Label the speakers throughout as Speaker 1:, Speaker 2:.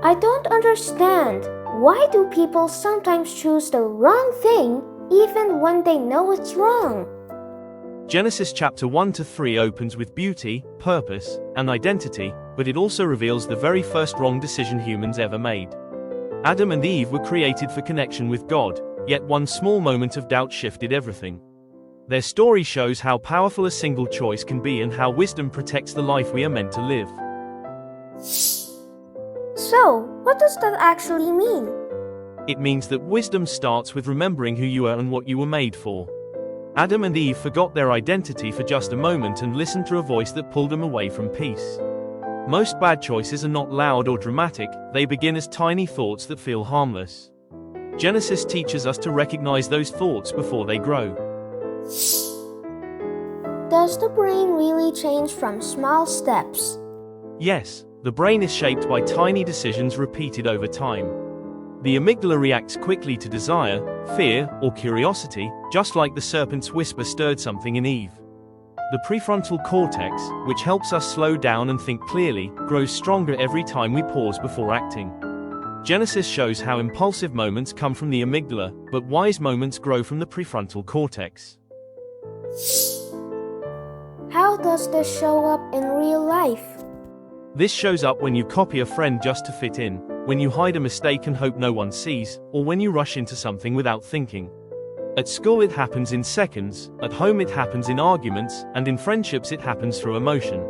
Speaker 1: I don't understand. Why do people sometimes choose the wrong thing even when they know it's wrong?
Speaker 2: Genesis chapter 1 to 3 opens with beauty, purpose, and identity, but it also reveals the very first wrong decision humans ever made. Adam and Eve were created for connection with God, yet one small moment of doubt shifted everything. Their story shows how powerful a single choice can be and how wisdom protects the life we are meant to live.
Speaker 1: So, what does that actually mean?
Speaker 2: It means that wisdom starts with remembering who you are and what you were made for. Adam and Eve forgot their identity for just a moment and listened to a voice that pulled them away from peace. Most bad choices are not loud or dramatic, they begin as tiny thoughts that feel harmless. Genesis teaches us to recognize those thoughts before they grow.
Speaker 1: Does the brain really change from small steps?
Speaker 2: Yes, the brain is shaped by tiny decisions repeated over time. The amygdala reacts quickly to desire, fear, or curiosity, just like the serpent's whisper stirred something in Eve. The prefrontal cortex, which helps us slow down and think clearly, grows stronger every time we pause before acting. Genesis shows how impulsive moments come from the amygdala, but wise moments grow from the prefrontal cortex.
Speaker 1: How does this show up in real life?
Speaker 2: This shows up when you copy a friend just to fit in, when you hide a mistake and hope no one sees, or when you rush into something without thinking. At school it happens in seconds, at home it happens in arguments, and in friendships it happens through emotion.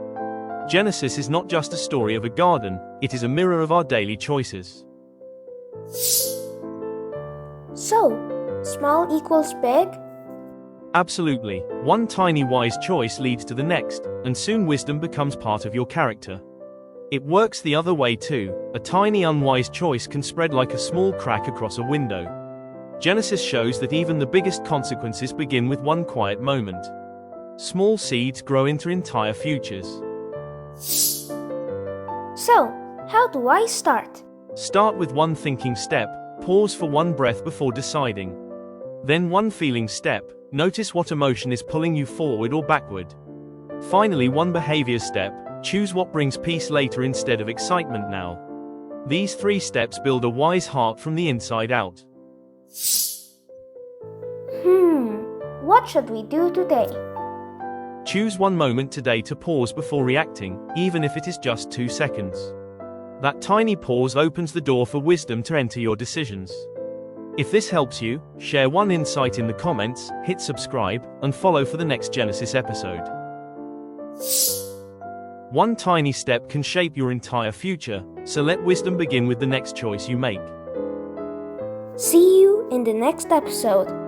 Speaker 2: Genesis is not just a story of a garden, it is a mirror of our daily choices.
Speaker 1: So, small equals big?
Speaker 2: Absolutely. One tiny wise choice leads to the next, and soon wisdom becomes part of your character. It works the other way too. A tiny unwise choice can spread like a small crack across a window. Genesis shows that even the biggest consequences begin with one quiet moment. Small seeds grow into entire futures.
Speaker 1: So, how do I start?
Speaker 2: Start with one thinking step, pause for one breath before deciding. Then one feeling step, notice what emotion is pulling you forward or backward. Finally, one behavior step, choose what brings peace later instead of excitement now. These 3 steps build a wise heart from the inside out.
Speaker 1: What should we do today?
Speaker 2: Choose one moment today to pause before reacting, even if it is just 2 seconds. That tiny pause opens the door for wisdom to enter your decisions. If this helps you, share one insight in the comments, hit subscribe, and follow for the next Genesis episode. One tiny step can shape your entire future, so let wisdom begin with the next choice you make.
Speaker 1: See you in the next episode.